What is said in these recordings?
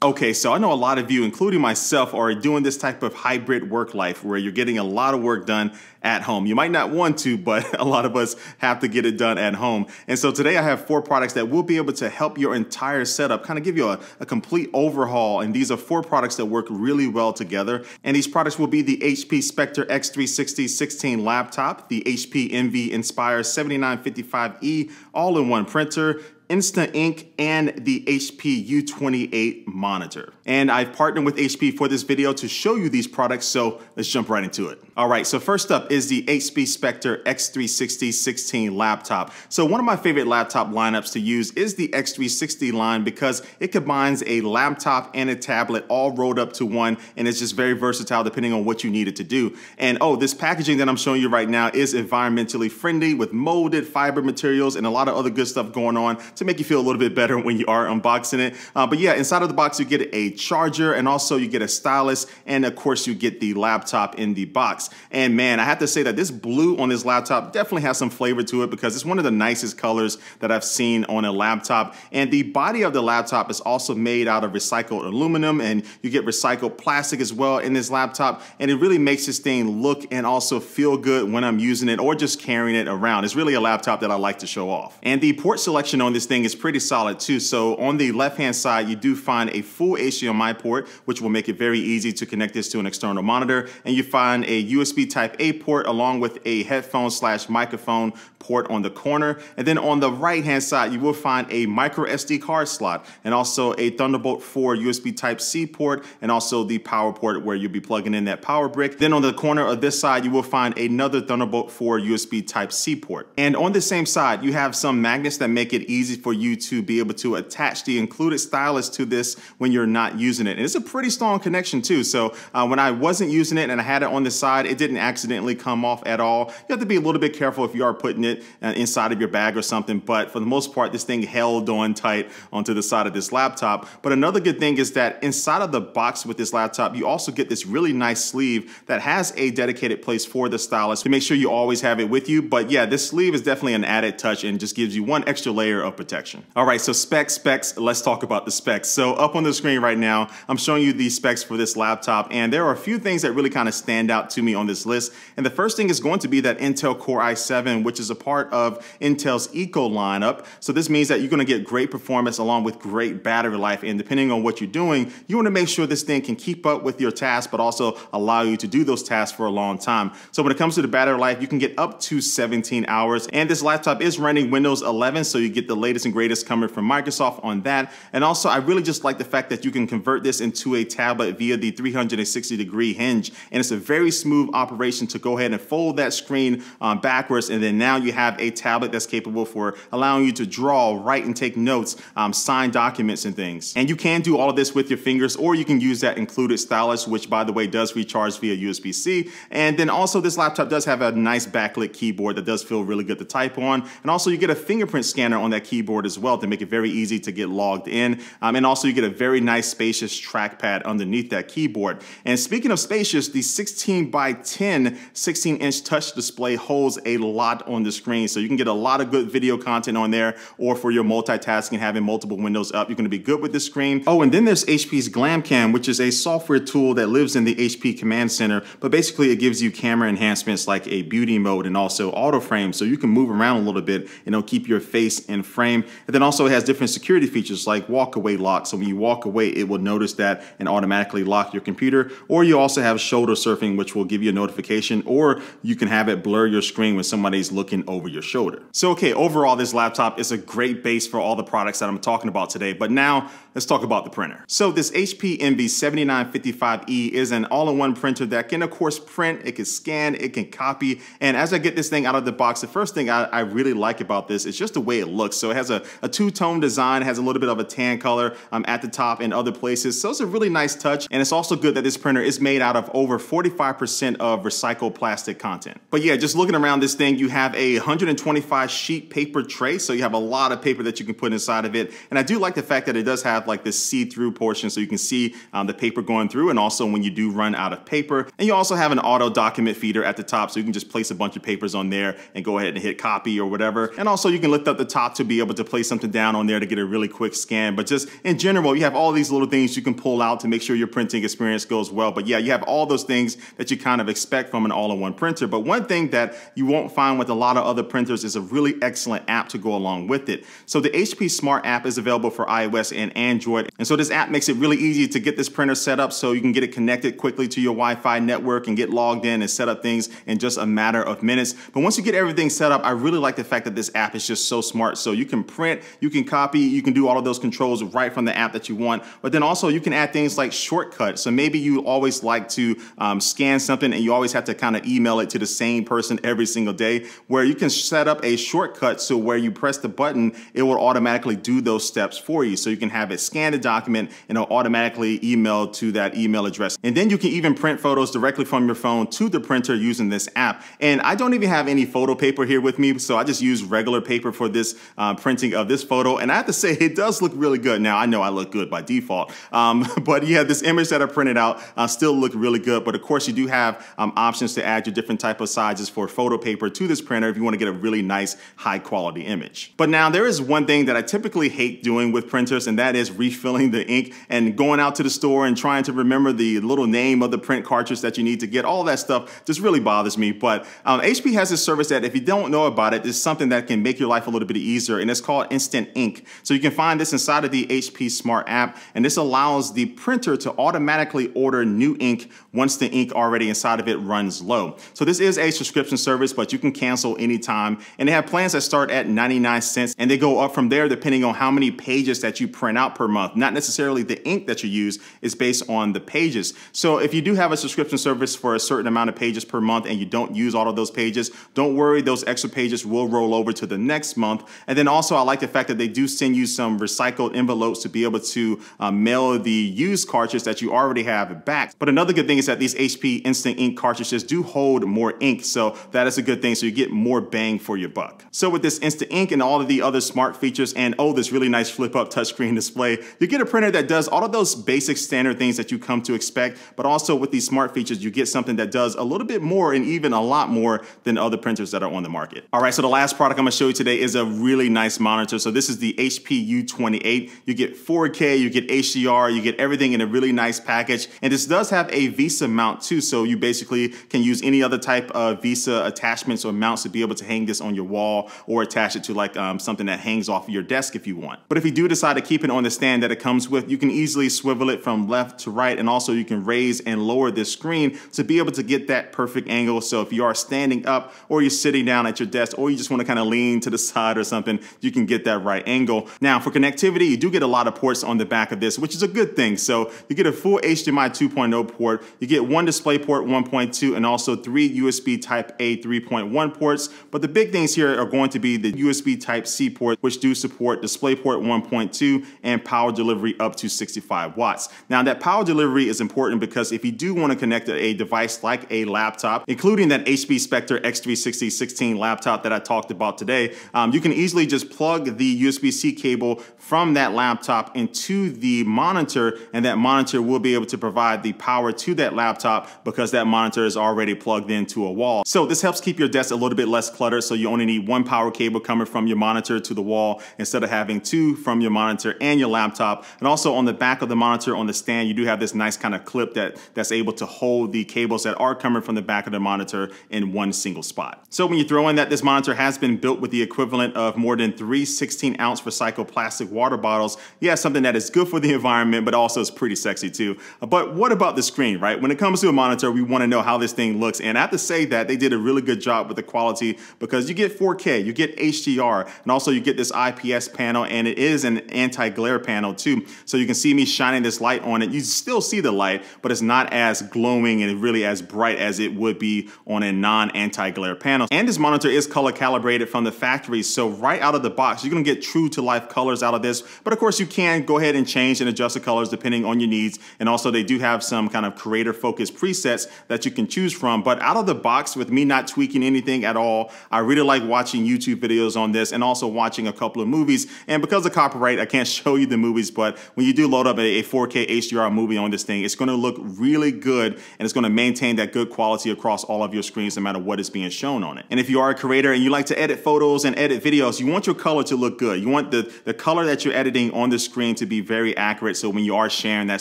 Okay, so I know a lot of you, including myself, are doing this type of hybrid work life where you're getting a lot of work done at home. You might not want to, but a lot of us have to get it done at home. And so today I have 4 products that will be able to help your entire setup, kind of give you a complete overhaul. And these are 4 products that work really well together. And these products will be the HP Spectre X360 16 laptop, the HP Envy Inspire 7955E all-in-one printer, Instant Ink, and the HP U28 Monitor. And I've partnered with HP for this video to show you these products, so let's jump right into it. All right, so first up is the HP Spectre X360 16 laptop. So one of my favorite laptop lineups to use is the X360 line because it combines a laptop and a tablet all rolled up to one, and it's just very versatile depending on what you need it to do. And oh, this packaging that I'm showing you right now is environmentally friendly with molded fiber materials and a lot of other good stuff going on to make you feel a little bit better when you are unboxing it. But yeah, inside of the box, you get a charger, and also you get a stylus, and of course you get the laptop in the box. And man, I have to say that this blue on this laptop definitely has some flavor to it because it's one of the nicest colors that I've seen on a laptop. And the body of the laptop is also made out of recycled aluminum, and you get recycled plastic as well in this laptop. And it really makes this thing look and also feel good when I'm using it or just carrying it around. It's really a laptop that I like to show off. And the port selection on this thing is pretty solid too. So on the left-hand side, you do find a full HDMI port, which will make it very easy to connect this to an external monitor. And you find a USB Type A port along with a headphone/microphone port on the corner. And then on the right-hand side, you will find a micro SD card slot and also a Thunderbolt 4 USB Type-C port, and also the power port where you'll be plugging in that power brick. Then on the corner of this side, you will find another Thunderbolt 4 USB Type-C port. And on the same side, you have some magnets that make it easy for you to be able to attach the included stylus to this when you're not using it. And it's a pretty strong connection too. So when I wasn't using it and I had it on the side, it didn't accidentally come off at all. You have to be a little bit careful if you are putting it inside of your bag or something, but for the most part, this thing held on tight onto the side of this laptop. But another good thing is that inside of the box with this laptop, you also get this really nice sleeve that has a dedicated place for the stylus to make sure you always have it with you. But yeah, this sleeve is definitely an added touch and just gives you one extra layer of protection. All right, so specs, let's talk about the specs. So up on the screen right now, I'm showing you the specs for this laptop, and there are a few things that really kind of stand out to me on this list. And the first thing is going to be that Intel Core i7, which is a part of Intel's Eco lineup. So this means that you're going to get great performance along with great battery life. And depending on what you're doing, you want to make sure this thing can keep up with your tasks, but also allow you to do those tasks for a long time. So when it comes to the battery life, you can get up to 17 hours. And this laptop is running Windows 11, so you get the latest and greatest coming from Microsoft on that. And also, I really just like the fact that you can convert this into a tablet via the 360-degree hinge. And it's a very smooth operation to go ahead and fold that screen backwards. And then now you have a tablet that's capable for allowing you to draw, write, and take notes, sign documents and things. And you can do all of this with your fingers, or you can use that included stylus, which by the way does recharge via USB-C. And then also this laptop does have a nice backlit keyboard that does feel really good to type on. And also you get a fingerprint scanner on that keyboard as well to make it very easy to get logged in. And also you get a very nice spacious trackpad underneath that keyboard. And speaking of spacious, the 16:10 16-inch touch display holds a lot on the screen. So you can get a lot of good video content on there, or for your multitasking, having multiple windows up, you're going to be good with this screen. Oh, and then there's HP's GlamCam, which is a software tool that lives in the HP Command Center, but basically it gives you camera enhancements like a beauty mode and also auto frame, so you can move around a little bit and it'll keep your face in frame. And then also it has different security features like walk away lock, so when you walk away, it will notice that and automatically lock your computer. Or you also have shoulder surfing, which will give you a notification, or you can have it blur your screen when somebody's looking over your shoulder. So okay, overall this laptop is a great base for all the products that I'm talking about today, but now let's talk about the printer. So this HP Envy 7955E is an all-in-one printer that can of course print, it can scan, it can copy. And as I get this thing out of the box, the first thing I really like about this is just the way it looks. So it has a two-tone design, it has a little bit of a tan color at the top and other places. So it's a really nice touch. And it's also good that this printer is made out of over 45% of recycled plastic content. But yeah, just looking around this thing, you have a a 125 sheet paper tray, so you have a lot of paper that you can put inside of it. And I do like the fact that it does have like this see-through portion, so you can see the paper going through, and also when you do run out of paper. And you also have an auto document feeder at the top, so you can just place a bunch of papers on there and go ahead and hit copy or whatever. And also you can lift up the top to be able to place something down on there to get a really quick scan. But just in general, you have all these little things you can pull out to make sure your printing experience goes well. But yeah, you have all those things that you kind of expect from an all-in-one printer. But one thing that you won't find with a lot of other printers is a really excellent app to go along with it. So the HP Smart app is available for iOS and Android. And so this app makes it really easy to get this printer set up so you can get it connected quickly to your Wi-Fi network and get logged in and set up things in just a matter of minutes. But once you get everything set up, I really like the fact that this app is just so smart. So you can print, you can copy, you can do all of those controls right from the app that you want. But then also you can add things like shortcuts. So maybe you always like to scan something and you always have to kind of email it to the same person every single day, where you can set up a shortcut so where you press the button, it will automatically do those steps for you. So you can have it scan the document and it'll automatically email to that email address. And then you can even print photos directly from your phone to the printer using this app. And I don't even have any photo paper here with me, so I just use regular paper for this printing of this photo. And I have to say, it does look really good. Now, I know I look good by default, but yeah, this image that I printed out still look really good. But of course, you do have options to add your different type of sizes for photo paper to this printer if you want to get a really nice, high quality image. But now there is one thing that I typically hate doing with printers, and that is refilling the ink and going out to the store and trying to remember the little name of the print cartridge that you need to get. All that stuff just really bothers me. But HP has this service that if you don't know about it, it's something that can make your life a little bit easier, and it's called Instant Ink. So you can find this inside of the HP Smart app, and this allows the printer to automatically order new ink once the ink already inside of it runs low. So this is a subscription service, but you can cancel anytime, and they have plans that start at 99 cents, and they go up from there depending on how many pages that you print out per month. Not necessarily the ink that you use, is based on the pages. So if you do have a subscription service for a certain amount of pages per month and you don't use all of those pages, don't worry, those extra pages will roll over to the next month. And then also I like the fact that they do send you some recycled envelopes to be able to mail the used cartridge that you already have back. But another good thing is that these HP Instant Ink cartridges do hold more ink, so that is a good thing, so you get more bang for your buck. So with this Instant Ink and all of the other smart features and this really nice flip up touchscreen display, you get a printer that does all of those basic standard things that you come to expect, but also with these smart features, you get something that does a little bit more and even a lot more than other printers that are on the market. All right, so the last product I'm gonna show you today is a really nice monitor. So this is the HP U28. You get 4K, you get HDR, you get everything in a really nice package. And this does have a VESA mount too, so you basically can use any other type of VESA attachments or mounts to be able to hang this on your wall or attach it to like something that hangs off of your desk if you want. But if you do decide to keep it on the stand that it comes with, you can easily swivel it from left to right, and also you can raise and lower this screen to be able to get that perfect angle. So if you are standing up or you're sitting down at your desk, or you just want to kind of lean to the side or something, you can get that right angle. Now for connectivity, you do get a lot of ports on the back of this, which is a good thing. So you get a full HDMI 2.0 port, you get one DisplayPort 1.2, and also 3 USB Type A 3.1 ports. But the big things here are going to be the USB Type C port, which do support DisplayPort 1.2 and power delivery up to 65 watts. Now that power delivery is important because if you do want to connect a device like a laptop, including that HP Spectre X360 16 laptop that I talked about today, you can easily just plug the USB-C cable from that laptop into the monitor, and that monitor will be able to provide the power to that laptop because that monitor is already plugged into a wall. So this helps keep your desk a little bit less cluttered, so you only need one power cable coming from your monitor to the wall instead of having two from your monitor and your laptop. And also on the back of the monitor on the stand, you do have this nice kind of clip that's able to hold the cables that are coming from the back of the monitor in one single spot. So when you throw in that this monitor has been built with the equivalent of more than 3 16-ounce recycled plastic water bottles, yeah, something that is good for the environment, but also is pretty sexy too. But what about the screen, right? When it comes to a monitor, we want to know how this thing looks. And I have to say that they did a really good job with the quality, because you get 4K, you get HDR, and also you get this IPS panel, and it is an anti-glare panel too. So you can see me shining this light on it. You still see the light, but it's not as glowing and really as bright as it would be on a non-anti-glare panel. And this monitor is color calibrated from the factory, so right out of the box, you're gonna get true to life colors out of this. But of course, you can go ahead and change and adjust the colors depending on your needs. And also they do have some kind of creator focused presets that you can choose from. But out of the box, with me not tweaking anything at all, overall. I really like watching YouTube videos on this and also watching a couple of movies. And because of copyright, I can't show you the movies, but when you do load up a 4K HDR movie on this thing, it's going to look really good, and it's going to maintain that good quality across all of your screens no matter what is being shown on it. And if you are a creator and you like to edit photos and edit videos, you want your color to look good. You want the color that you're editing on the screen to be very accurate, so when you are sharing that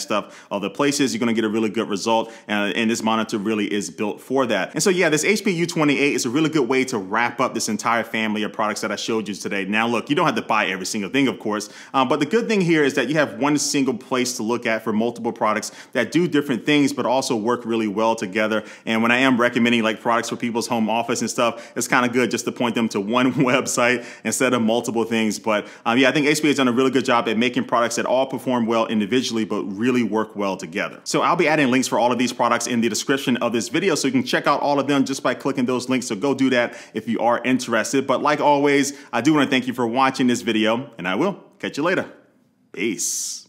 stuff other places, you're going to get a really good result, and this monitor really is built for that. And so yeah, this HP U28 is a really good way to wrap up this entire family of products that I showed you today. Now look, you don't have to buy every single thing, of course, but the good thing here is that you have one single place to look at for multiple products that do different things but also work really well together. And when I am recommending like products for people's home office and stuff, it's kind of good just to point them to one website instead of multiple things. But yeah, I think HP has done a really good job at making products that all perform well individually but really work well together. So I'll be adding links for all of these products in the description of this video, so you can check out all of them just by clicking those links. So go do that if you are interested. But like always, I do want to thank you for watching this video, and I will catch you later. Peace.